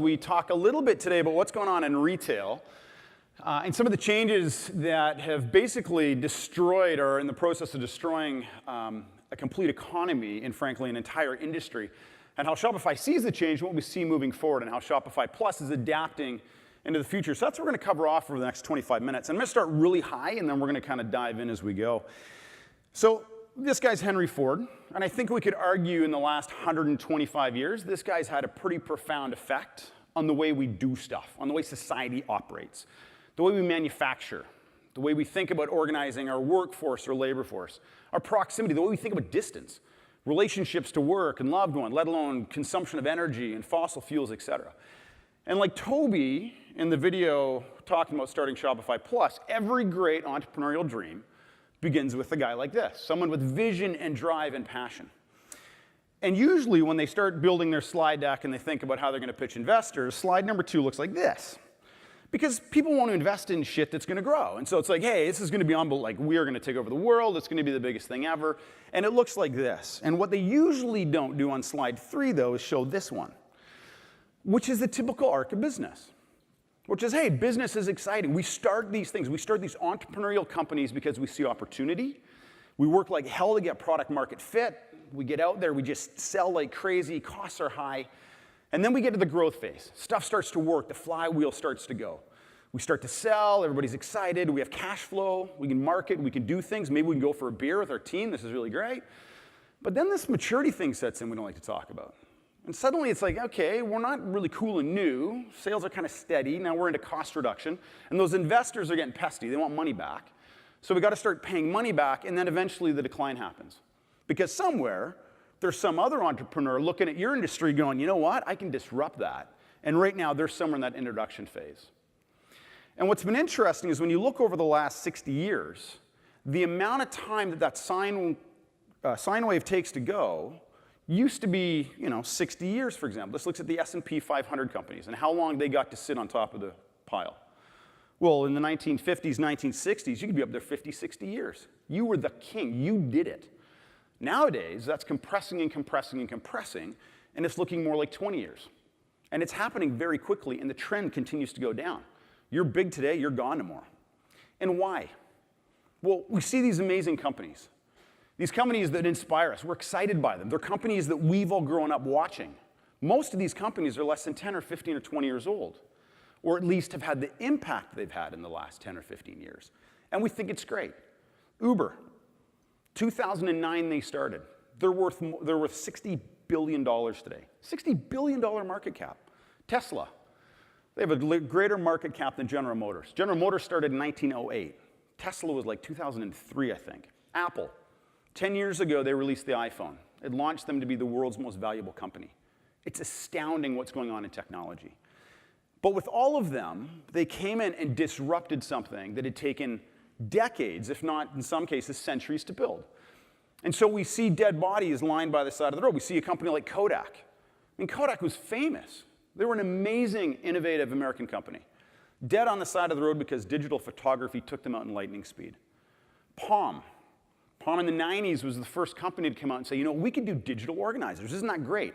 We talk a little bit today about what's going on in retail and some of the changes that have basically destroyed or are in the process of destroying a complete economy and, frankly, an entire industry, and how Shopify sees the change and what we see moving forward and how Shopify Plus is adapting into the future. So that's what we're going to cover off over the next 25 minutes. I'm going to start really high, and then we're going to kind of dive in as we go. So this guy's Henry Ford, and I think we could argue in the last 125 years, this guy's had a pretty profound effect on the way we do stuff, on the way society operates, the way we manufacture, the way we think about organizing our workforce or labor force, our proximity, the way we think about distance, relationships to work and loved one, let alone consumption of energy and fossil fuels, et cetera. And like Toby in the video talking about starting Shopify Plus, every great entrepreneurial dream begins with a guy like this, someone with vision and drive and passion. And usually when they start building their slide deck and they think about how they're going to pitch investors, slide number 2 looks like this. Because people want to invest in shit that's going to grow. And so it's like, hey, this is going to be unbelievable. Like, we are going to take over the world. It's going to be the biggest thing ever. And it looks like this. And what they usually don't do on slide 3, though, is show this one, which is the typical arc of business. Which is, hey, business is exciting. We start these things. We start these entrepreneurial companies because we see opportunity. We work like hell to get product market fit. We get out there. We just sell like crazy. Costs are high. And then we get to the growth phase. Stuff starts to work. The flywheel starts to go. We start to sell. Everybody's excited. We have cash flow. We can market. We can do things. Maybe we can go for a beer with our team. This is really great. But then this maturity thing sets in we don't like to talk about. And suddenly it's like, okay, we're not really cool and new. Sales are kind of steady. Now we're into cost reduction. And those investors are getting pesky. They want money back. So we got to start paying money back, and then eventually the decline happens. Because somewhere there's some other entrepreneur looking at your industry going, you know what, I can disrupt that. And right now they're somewhere in that introduction phase. And what's been interesting is when you look over the last 60 years, the amount of time that sine wave takes to go used to be, 60 years, for example. This looks at the S&P 500 companies and how long they got to sit on top of the pile. Well, in the 1950s, 1960s, you could be up there 50, 60 years. You were the king. You did it. Nowadays, that's compressing and compressing and compressing, and it's looking more like 20 years. And it's happening very quickly, and the trend continues to go down. You're big today, you're gone tomorrow. And why? Well, we see these amazing companies. These companies that inspire us, we're excited by them. They're companies that we've all grown up watching. Most of these companies are less than 10 or 15 or 20 years old, or at least have had the impact they've had in the last 10 or 15 years. And we think it's great. Uber, 2009 they started. They're worth $60 billion today. $60 billion market cap. Tesla, they have a greater market cap than General Motors. General Motors started in 1908. Tesla was like 2003, I think. Apple, 10 years ago, they released the iPhone. It launched them to be the world's most valuable company. It's astounding what's going on in technology. But with all of them, they came in and disrupted something that had taken decades, if not, in some cases, centuries to build. And so we see dead bodies lined by the side of the road. We see a company like Kodak. I mean, Kodak was famous. They were an amazing, innovative American company. Dead on the side of the road because digital photography took them out in lightning speed. Palm in the 90s was the first company to come out and say, we could do digital organizers. Isn't that great?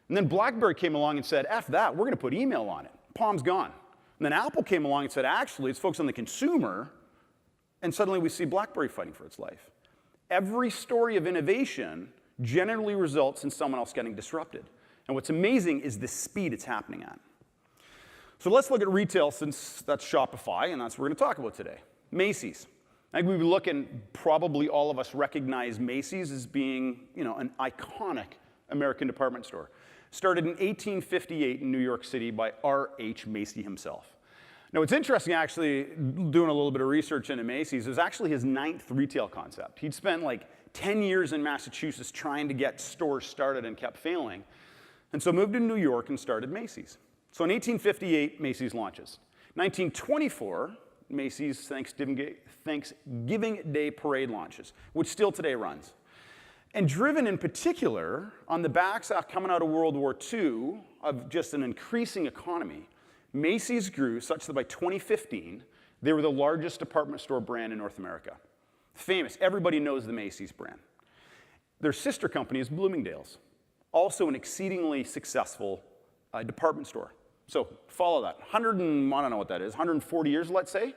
And then BlackBerry came along and said, F that, we're going to put email on it. Palm's gone. And then Apple came along and said, actually, it's focused on the consumer. And suddenly we see BlackBerry fighting for its life. Every story of innovation generally results in someone else getting disrupted. And what's amazing is the speed it's happening at. So let's look at retail, since that's Shopify, and that's what we're going to talk about today. Macy's. I think we look and probably all of us recognize Macy's as being, an iconic American department store. Started in 1858 in New York City by R.H. Macy himself. Now, what's interesting, actually, doing a little bit of research into Macy's, is actually his 9th retail concept. He'd spent like 10 years in Massachusetts trying to get stores started and kept failing. And so moved to New York and started Macy's. So in 1858, Macy's launches. 1924, Macy's Thanksgiving Day Parade launches, which still today runs. And driven in particular on the backs coming out of World War II of just an increasing economy, Macy's grew such that by 2015, they were the largest department store brand in North America. Famous. Everybody knows the Macy's brand. Their sister company is Bloomingdale's, also an exceedingly successful department store. So follow that. I don't know what that is, 140 years, let's say.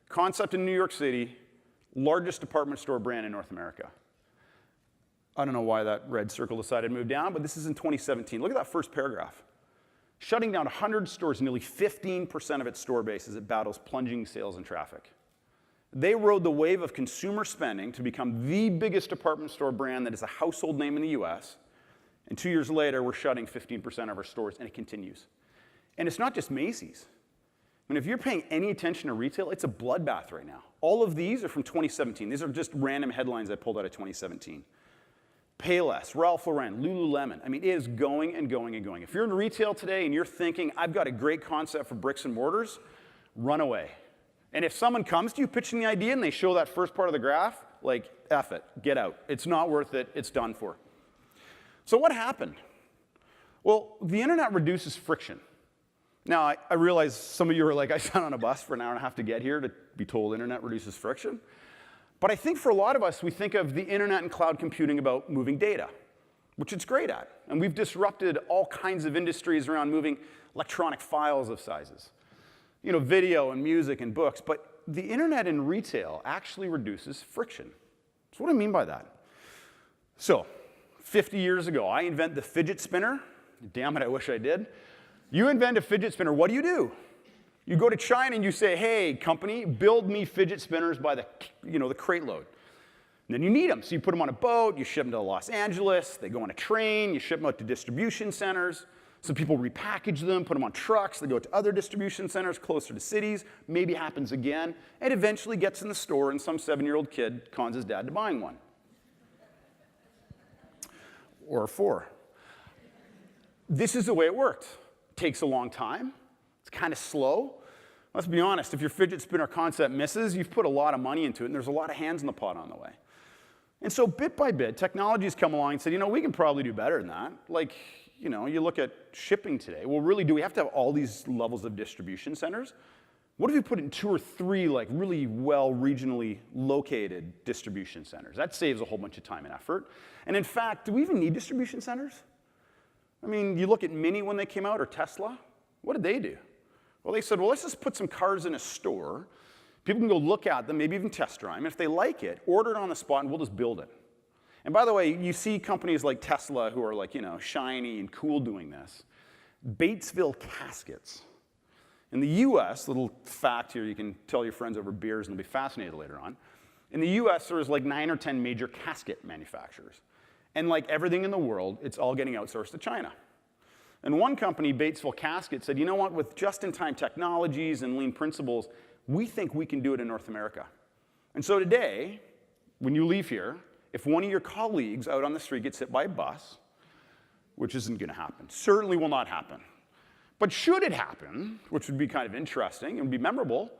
Concept in New York City, largest department store brand in North America. I don't know why that red circle decided to move down, but this is in 2017. Look at that first paragraph. Shutting down 100 stores, nearly 15% of its store base as it battles plunging sales and traffic. They rode the wave of consumer spending to become the biggest department store brand that is a household name in the US. And 2 years later, we're shutting 15% of our stores, and it continues. And it's not just Macy's. I mean, if you're paying any attention to retail, it's a bloodbath right now. All of these are from 2017. These are just random headlines I pulled out of 2017. Payless, Ralph Lauren, Lululemon. I mean, it is going and going and going. If you're in retail today and you're thinking, I've got a great concept for bricks and mortars, run away. And if someone comes to you pitching the idea and they show that first part of the graph, like, F it, get out. It's not worth it, it's done for. So what happened? Well, the internet reduces friction. Now, I realize some of you are like, I sat on a bus for an hour and a half to get here to be told internet reduces friction. But I think for a lot of us, we think of the internet and cloud computing about moving data, which it's great at. And we've disrupted all kinds of industries around moving electronic files of sizes. You know, video and music and books. But the internet in retail actually reduces friction. So what do I mean by that? So, 50 years ago, I invent the fidget spinner. Damn it, I wish I did. You invent a fidget spinner, what do? You go to China and you say, hey, company, build me fidget spinners by the crate load. And then you need them, so you put them on a boat, you ship them to Los Angeles, they go on a train, you ship them out to distribution centers. Some people repackage them, put them on trucks, they go to other distribution centers closer to cities, maybe happens again, and eventually gets in the store and some 7-year-old kid cons his dad to buying one. Or 4. This is the way it worked. Takes a long time. It's kind of slow. Let's be honest, if your fidget spinner concept misses, you've put a lot of money into it, and there's a lot of hands in the pot on the way. And so bit by bit, technology's come along and said, we can probably do better than that. Like, you look at shipping today. Well, really, do we have to have all these levels of distribution centers? What if we put in 2 or 3, like, really well regionally located distribution centers? That saves a whole bunch of time and effort. And in fact, do we even need distribution centers? I mean, you look at Mini when they came out, or Tesla. What did they do? Well, they said, well, let's just put some cars in a store. People can go look at them, maybe even test drive them. If they like it, order it on the spot, and we'll just build it. And by the way, you see companies like Tesla who are like, shiny and cool doing this. Batesville Caskets. In the US, little fact here, you can tell your friends over beers and they'll be fascinated later on. In the US, there's like 9 or 10 major casket manufacturers. And like everything in the world, it's all getting outsourced to China. And one company, Batesville Casket, said, you know what, with just-in-time technologies and lean principles, we think we can do it in North America. And so today, when you leave here, if one of your colleagues out on the street gets hit by a bus, which isn't going to happen, certainly will not happen, but should it happen, which would be kind of interesting and be memorable,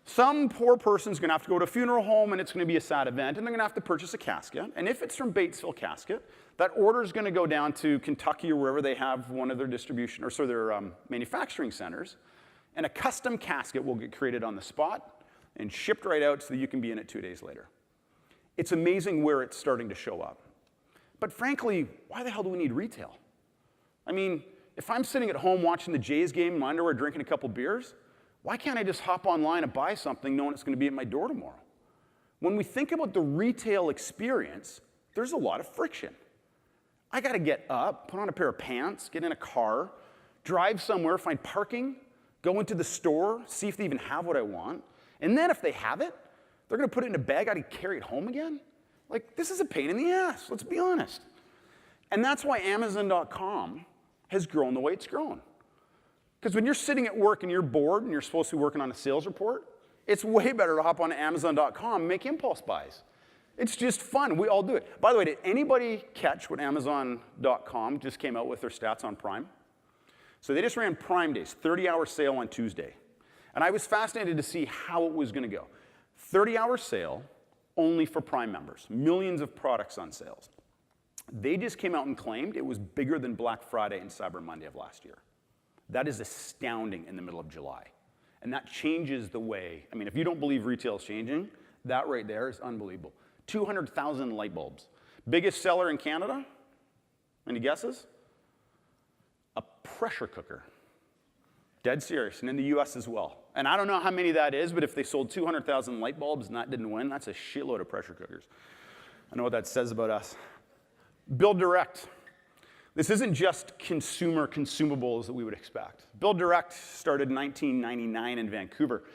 some poor person's going to have to go to a funeral home, and it's going to be a sad event, and they're going to have to purchase a casket. And if it's from Batesville Casket, that order is going to go down to Kentucky or wherever they have one of their distribution, or their manufacturing centers, and a custom casket will get created on the spot and shipped right out so that you can be in it 2 days later. It's amazing where it's starting to show up. But frankly, why the hell do we need retail? I mean, if I'm sitting at home watching the Jays game in my underwear drinking a couple beers, why can't I just hop online and buy something knowing it's going to be at my door tomorrow? When we think about the retail experience, there's a lot of friction. I got to get up, put on a pair of pants, get in a car, drive somewhere, find parking, go into the store, see if they even have what I want. And then if they have it, they're going to put it in a bag. I got to carry it home again? Like, this is a pain in the ass, let's be honest. And that's why Amazon.com has grown the way it's grown. Because when you're sitting at work and you're bored and you're supposed to be working on a sales report, it's way better to hop on Amazon.com and make impulse buys. It's just fun. We all do it. By the way, did anybody catch what Amazon.com just came out with their stats on Prime? So they just ran Prime Days, 30-hour sale on Tuesday. And I was fascinated to see how it was going to go. 30-hour sale only for Prime members. Millions of products on sales. They just came out and claimed it was bigger than Black Friday and Cyber Monday of last year. That is astounding in the middle of July. And that changes the way, I mean, if you don't believe retail is changing, that right there is unbelievable. 200,000 light bulbs. Biggest seller in Canada? Any guesses? A pressure cooker. Dead serious, and in the US as well. And I don't know how many that is, but if they sold 200,000 light bulbs and that didn't win, that's a shitload of pressure cookers. I know what that says about us. Build direct. This isn't just consumer consumables that we would expect. Build direct started in 1999 in Vancouver.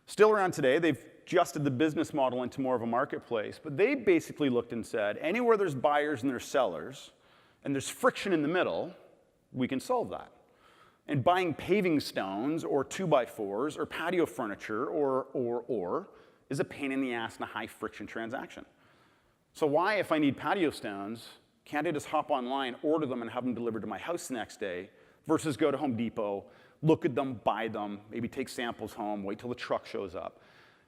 Still around today, they've adjusted the business model into more of a marketplace, but they basically looked and said, anywhere there's buyers and there's sellers, and there's friction in the middle, we can solve that. And buying paving stones or 2x4s or patio furniture or is a pain in the ass and a high friction transaction. So why, if I need patio stones, can't I just hop online, order them, and have them delivered to my house the next day versus go to Home Depot, look at them, buy them, maybe take samples home, wait till the truck shows up.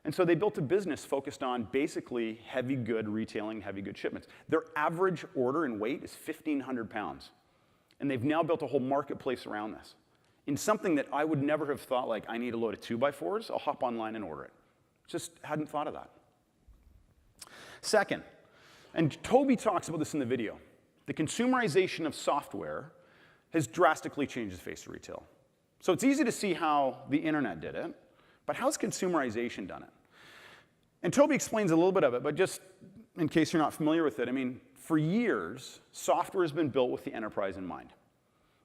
And so they built a business focused on basically heavy good retailing, heavy good shipments. Their average order in weight is 1,500 pounds. And they've now built a whole marketplace around this. In something that I would never have thought, like, I need a load of 2x4s, I'll hop online and order it. Just hadn't thought of that. Second, and Toby talks about this in the video, the consumerization of software has drastically changed the face of retail. So it's easy to see how the internet did it, but how's consumerization done it? And Toby explains a little bit of it, but just in case you're not familiar with it, I mean, for years, software has been built with the enterprise in mind.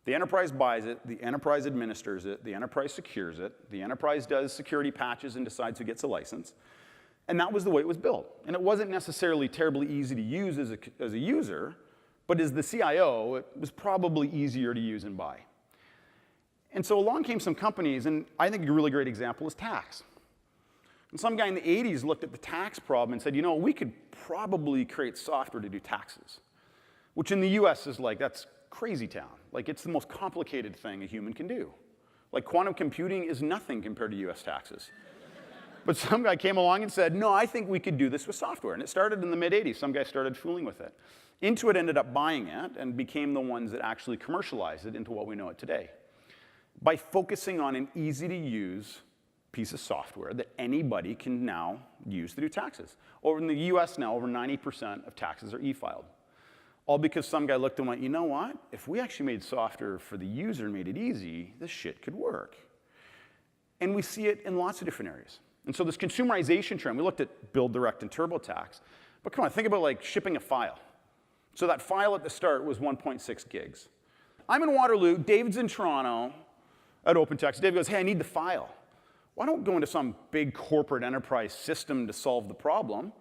The enterprise buys it, the enterprise administers it, the enterprise secures it, the enterprise does security patches and decides who gets a license. And that was the way it was built. And it wasn't necessarily terribly easy to use as a user, but as the CIO, it was probably easier to use and buy. And so along came some companies, and I think a really great example is tax. And some guy in the 80s looked at the tax problem and said, you know, we could probably create software to do taxes, which in the US is like, that's crazy town. Like, it's the most complicated thing a human can do. Like, quantum computing is nothing compared to US taxes. But some guy came along and said, no, I think we could do this with software. And it started in the mid-'80s. Some guy started fooling with it. Intuit ended up buying it and became the ones that actually commercialized it into what we know it today, by focusing on an easy-to-use piece of software that anybody can now use to do taxes. Over in the US now, over 90% of taxes are e-filed. All because some guy looked and went, you know what? If we actually made software for the user and made it easy, this shit could work. And we see it in lots of different areas. And so this consumerization trend, we looked at Build Direct and TurboTax, but come on, think about like shipping a file. So that file at the start was 1.6 gigs. I'm in Waterloo, David's in Toronto at OpenText. David goes, hey, I need the file. Well, I don't go into some big corporate enterprise system to solve the problem.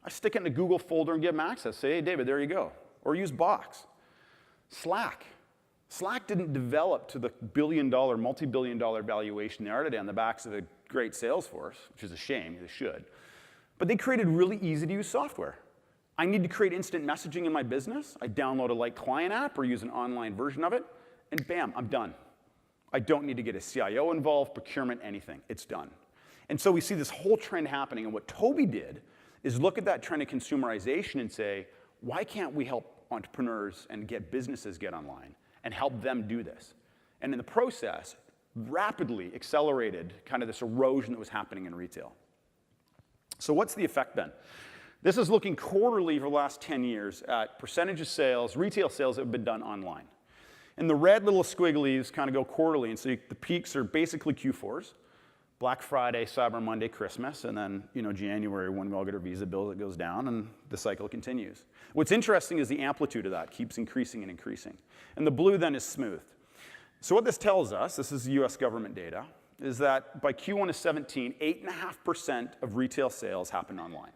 I stick it in a Google folder and give him access. Say, hey, David, there you go. Or use Box. Slack. Slack didn't develop to the billion-dollar, multi-billion-dollar valuation they are today on the backs of a great sales force, which is a shame, they should. But they created really easy-to-use software. I need to create instant messaging in my business. I download a Light Client app or use an online version of it, and bam, I'm done. I don't need to get a CIO involved, procurement, anything. It's done. And so we see this whole trend happening, and what Toby did is look at that trend of consumerization and say, why can't we help entrepreneurs and get businesses get online and help them do this? And in the process, rapidly accelerated kind of this erosion that was happening in retail. So what's the effect then? This is looking quarterly for the last 10 years at percentage of sales, retail sales that have been done online. And the red little squigglies kind of go quarterly, and so the peaks are basically Q4s, Black Friday, Cyber Monday, Christmas, and then January when we all get our Visa bill, it goes down, and the cycle continues. What's interesting is the amplitude of that keeps increasing and increasing. And the blue then is smooth. So what this tells us, this is US government data, is that by Q1 of 17, 8.5% of retail sales happened online.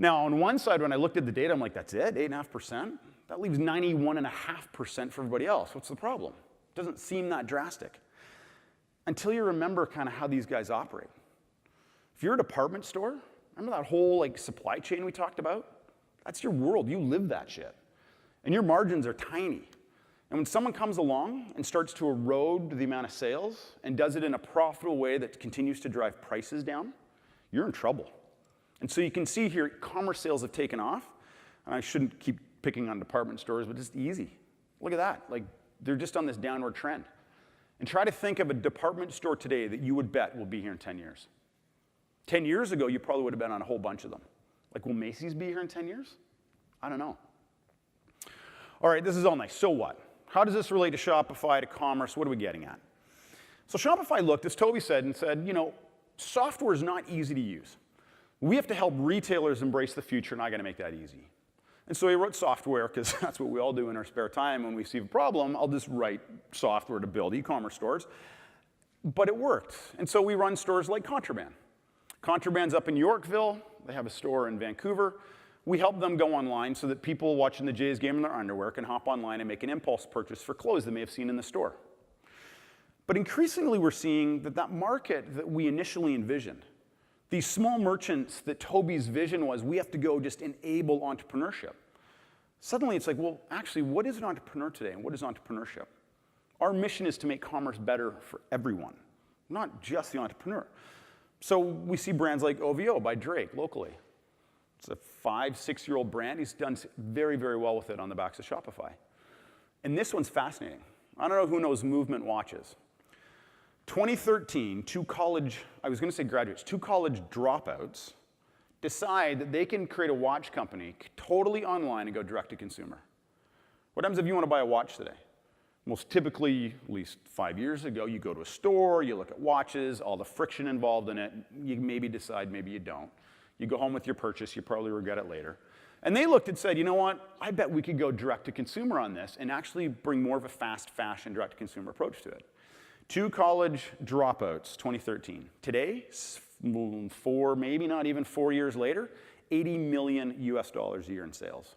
Now, on one side, when I looked at the data, I'm like, that's it, 8.5%? That leaves 91.5% for everybody else. What's the problem? It doesn't seem that drastic. Until you remember kind of how these guys operate. If you're a department store, remember that whole supply chain we talked about? That's your world. You live that shit. And your margins are tiny. And when someone comes along and starts to erode the amount of sales and does it in a profitable way that continues to drive prices down, you're in trouble. And so you can see here, commerce sales have taken off. And I shouldn't keep picking on department stores, but just easy. Look at that. They're just on this downward trend. And try to think of a department store today that you would bet will be here in 10 years. 10 years ago, you probably would have been on a whole bunch of them. Will Macy's be here in 10 years? I don't know. All right, this is all nice. So what? How does this relate to Shopify, to commerce? What are we getting at? So Shopify looked, as Toby said, and said, software is not easy to use. We have to help retailers embrace the future, and I got to make that easy. And so he wrote software, because that's what we all do in our spare time. When we see a problem, I'll just write software to build e-commerce stores. But it worked. And so we run stores like Contraband. Contraband's up in Yorkville. They have a store in Vancouver. We help them go online so that people watching the Jays game in their underwear can hop online and make an impulse purchase for clothes they may have seen in the store. But increasingly, we're seeing that market that we initially envisioned, these small merchants that Toby's vision was, we have to go just enable entrepreneurship. Suddenly, it's like, well, actually, what is an entrepreneur today, and what is entrepreneurship? Our mission is to make commerce better for everyone, not just the entrepreneur. So we see brands like OVO by Drake locally. It's a 5-6-year-old brand. He's done very, very well with it on the backs of Shopify. And this one's fascinating. I don't know who knows Movement watches. 2013, two college dropouts decide that they can create a watch company totally online and go direct to consumer. What happens if you want to buy a watch today? Most typically, at least 5 years ago, you go to a store, you look at watches, all the friction involved in it, you maybe decide, maybe you don't. You go home with your purchase, you probably regret it later. And they looked and said, you know what, I bet we could go direct to consumer on this and actually bring more of a fast fashion direct to consumer approach to it. Two college dropouts, 2013. Today, maybe not even 4 years later, $80 million a year in sales.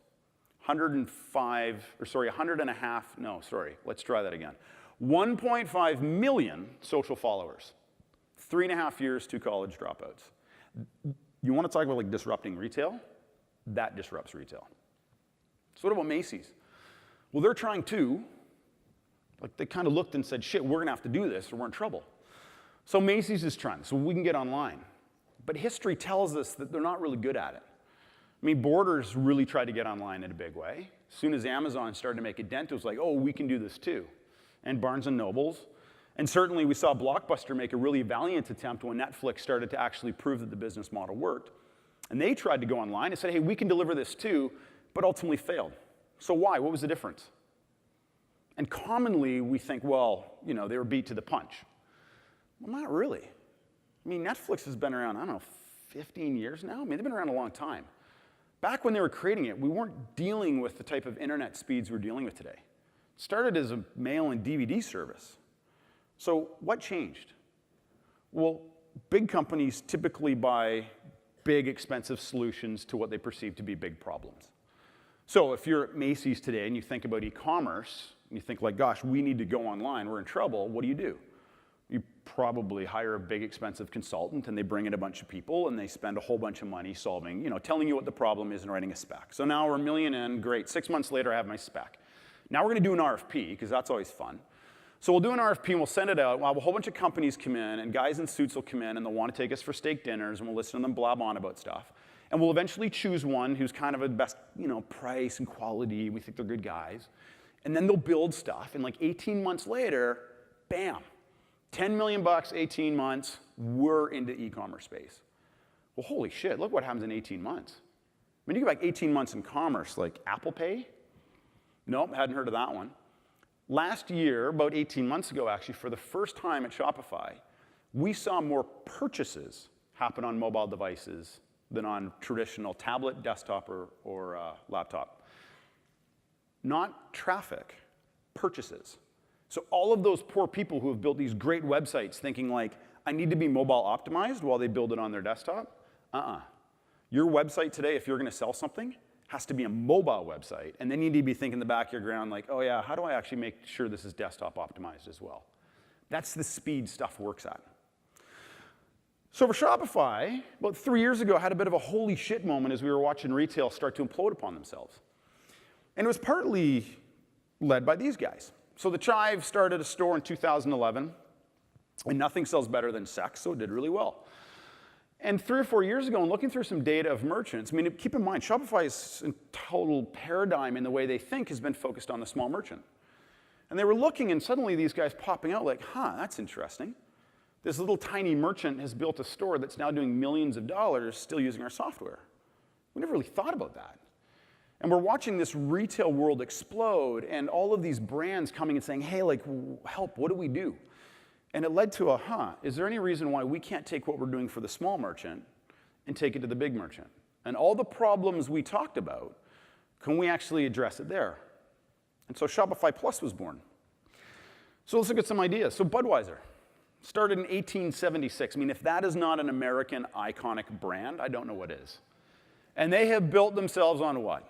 1.5 million social followers. 3.5 years, two college dropouts. You want to talk about like disrupting retail? That disrupts retail. So what about Macy's? Well, they're trying to. Like they kind of looked and said, shit, we're going to have to do this or we're in trouble. So Macy's is trying, so we can get online. But history tells us that they're not really good at it. I mean, Borders really tried to get online in a big way. As soon as Amazon started to make a dent, it was like, oh, we can do this too. And Barnes & Nobles. And certainly we saw Blockbuster make a really valiant attempt when Netflix started to actually prove that the business model worked. And they tried to go online and said, hey, we can deliver this too, but ultimately failed. So why? What was the difference? And commonly we think, well, they were beat to the punch. Well, not really. I mean, Netflix has been around, 15 years now? I mean, they've been around a long time. Back when they were creating it, we weren't dealing with the type of internet speeds we're dealing with today. It started as a mail and DVD service. So what changed? Well, big companies typically buy big, expensive solutions to what they perceive to be big problems. So if you're at Macy's today and you think about e-commerce, and you think like, gosh, we need to go online, we're in trouble, what do? You probably hire a big, expensive consultant, and they bring in a bunch of people, and they spend a whole bunch of money solving, telling you what the problem is and writing a spec. So now we're $1 million in, great. 6 months later, I have my spec. Now we're going to do an RFP, because that's always fun. So we'll do an RFP, and we'll send it out. We'll have a whole bunch of companies come in, and guys in suits will come in, and they'll want to take us for steak dinners, and we'll listen to them blab on about stuff. And we'll eventually choose one who's kind of the best, price and quality. We think they're good guys. And then they'll build stuff, and like 18 months later, bam, 10 million bucks, 18 months, we're into e-commerce space. Well, holy shit, look what happens in 18 months. I mean, you go back 18 months in commerce, like Apple Pay? Nope, hadn't heard of that one. Last year, about 18 months ago actually, for the first time at Shopify, we saw more purchases happen on mobile devices than on traditional tablet, desktop, or laptop. Not traffic, purchases. So all of those poor people who have built these great websites thinking like, I need to be mobile optimized while they build it on their desktop, Your website today, if you're going to sell something, has to be a mobile website. And then you need to be thinking in the back of your ground like, oh yeah, how do I actually make sure this is desktop optimized as well? That's the speed stuff works at. So for Shopify, about 3 years ago, had a bit of a holy shit moment as we were watching retail start to implode upon themselves. And it was partly led by these guys. So the Chive started a store in 2011, and nothing sells better than sex, so it did really well. And 3 or 4 years ago, and looking through some data of merchants, I mean, keep in mind, Shopify's total paradigm in the way they think has been focused on the small merchant. And they were looking, and suddenly these guys popping out like, that's interesting. This little tiny merchant has built a store that's now doing millions of dollars still using our software. We never really thought about that. And we're watching this retail world explode, and all of these brands coming and saying, hey, like, help, what do we do? And it led to is there any reason why we can't take what we're doing for the small merchant and take it to the big merchant? And all the problems we talked about, can we actually address it there? And so Shopify Plus was born. So let's look at some ideas. So Budweiser started in 1876. I mean, if that is not an American iconic brand, I don't know what is. And they have built themselves on what?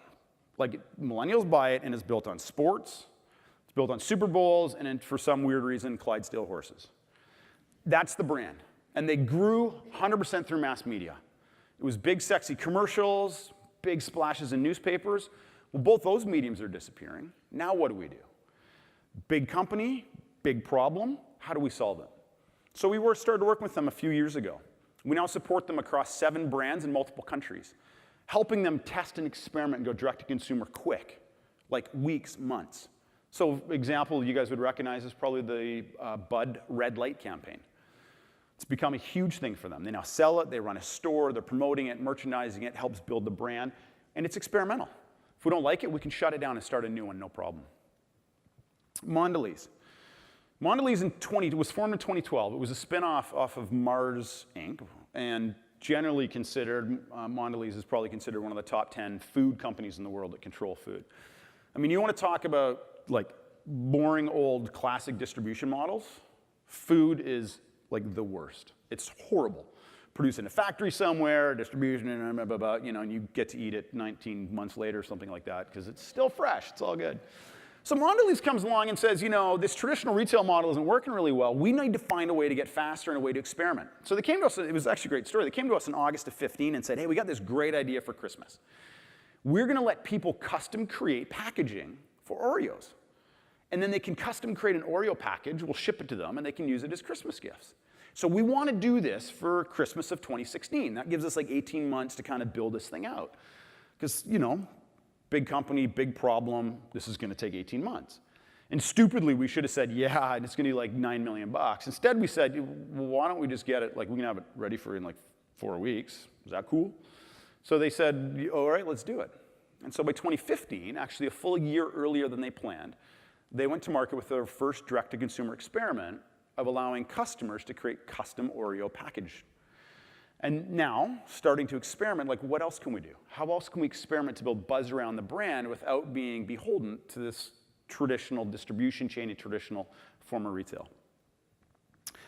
Like, millennials buy it, and it's built on sports, it's built on Super Bowls, and for some weird reason, Clydesdale horses. That's the brand. And they grew 100% through mass media. It was big, sexy commercials, big splashes in newspapers. Well, both those mediums are disappearing. Now what do we do? Big company, big problem. How do we solve it? So we started working with them a few years ago. We now support them across 7 brands in multiple countries, helping them test and experiment and go direct to consumer quick, like weeks, months. So example you guys would recognize is probably the Bud Red Light campaign. It's become a huge thing for them. They now sell it, they run a store, they're promoting it, merchandising it, helps build the brand, and it's experimental. If we don't like it, we can shut it down and start a new one, no problem. Mondelez. Mondelez was formed in 2012. It was a spin-off off of Mars, Inc., and generally considered, Mondelez is probably considered one of the top 10 food companies in the world that control food. I mean, you want to talk about like boring old classic distribution models? Food is like the worst. It's horrible. Produced in a factory somewhere, distribution, and blah, blah, blah, and you get to eat it 19 months later or something like that because it's still fresh. It's all good. So Mondelez comes along and says, this traditional retail model isn't working really well. We need to find a way to get faster and a way to experiment. So they came to us, it was actually a great story. They came to us in August of 15 and said, hey, we got this great idea for Christmas. We're going to let people custom create packaging for Oreos. And then they can custom create an Oreo package, we'll ship it to them, and they can use it as Christmas gifts. So we want to do this for Christmas of 2016. That gives us like 18 months to kind of build this thing out. Because, big company, big problem, this is going to take 18 months. And stupidly, we should have said, yeah, and it's going to be like $9 million. Instead, we said, well, why don't we just get it, like we can have it ready for in like 4 weeks. Is that cool? So they said, all right, let's do it. And so by 2015, actually a full year earlier than they planned, they went to market with their first direct-to-consumer experiment of allowing customers to create custom Oreo package. And now, starting to experiment, like what else can we do? How else can we experiment to build buzz around the brand without being beholden to this traditional distribution chain and traditional form of retail?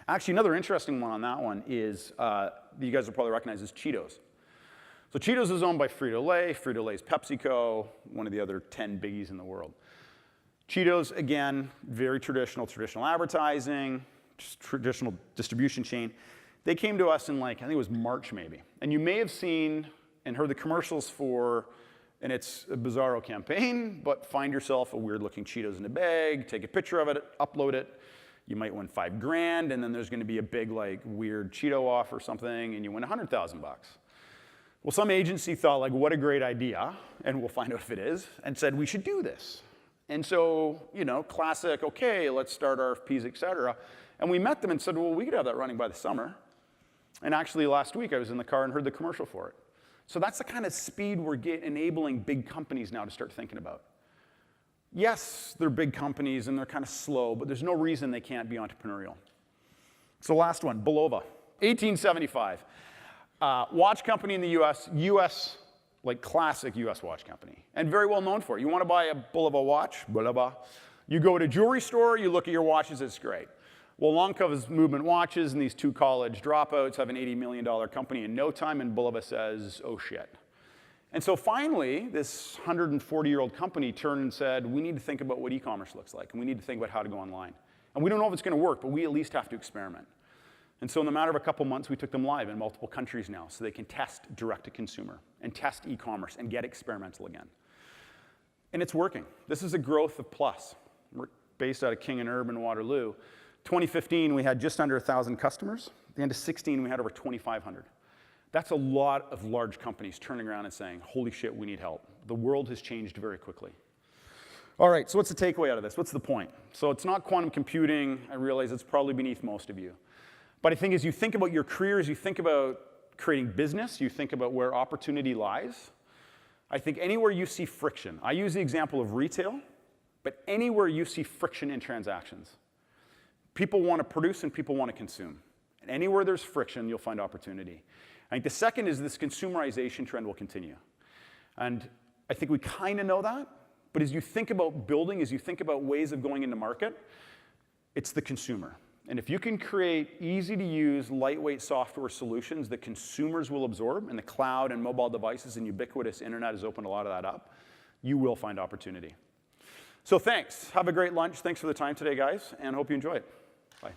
Actually, another interesting one on that one is, you guys will probably recognize, is Cheetos. So Cheetos is owned by Frito-Lay. Frito-Lay is PepsiCo, one of the other 10 biggies in the world. Cheetos, again, very traditional advertising, just traditional distribution chain. They came to us in I think it was March maybe. And you may have seen and heard the commercials for, and it's a Bizarro campaign, but find yourself a weird looking Cheetos in a bag, take a picture of it, upload it. You might win $5,000, and then there's going to be a big weird Cheeto off or something, and you win $100,000. Well, some agency thought what a great idea, and we'll find out if it is, and said we should do this. And so, classic, okay, let's start RFPs, et cetera. And we met them and said, well, we could have that running by the summer. And actually, last week, I was in the car and heard the commercial for it. So that's the kind of speed we're enabling big companies now to start thinking about. Yes, they're big companies and they're kind of slow, but there's no reason they can't be entrepreneurial. So last one, Bulova, 1875. Watch company in the US, classic US watch company, and very well known for it. You want to buy a Bulova watch, you go to a jewelry store, you look at your watches, it's great. Well, Lonka's Movement Watches and these 2 college dropouts have an $80 million company in no time, and Bulova says, oh shit. And so finally, this 140-year-old company turned and said, we need to think about what e-commerce looks like, and we need to think about how to go online. And we don't know if it's going to work, but we at least have to experiment. And so in the matter of a couple months, we took them live in multiple countries now, so they can test direct-to-consumer and test e-commerce and get experimental again. And it's working. This is a growth of Plus. We're based out of King and Urban, Waterloo. 2015, we had just under 1,000 customers. At the end of 16, we had over 2,500. That's a lot of large companies turning around and saying, holy shit, we need help. The world has changed very quickly. All right, so what's the takeaway out of this? What's the point? So it's not quantum computing. I realize it's probably beneath most of you. But I think as you think about your career, as you think about creating business, you think about where opportunity lies, I think anywhere you see friction, I use the example of retail, but anywhere you see friction in transactions, People want to produce and people want to consume. And anywhere there's friction, you'll find opportunity. I think the second is this consumerization trend will continue. And I think we kind of know that, but as you think about building, as you think about ways of going into market, it's the consumer. And if you can create easy-to-use, lightweight software solutions that consumers will absorb, and the cloud and mobile devices and ubiquitous internet has opened a lot of that up, you will find opportunity. So thanks. Have a great lunch. Thanks for the time today, guys, and hope you enjoy it. Bye.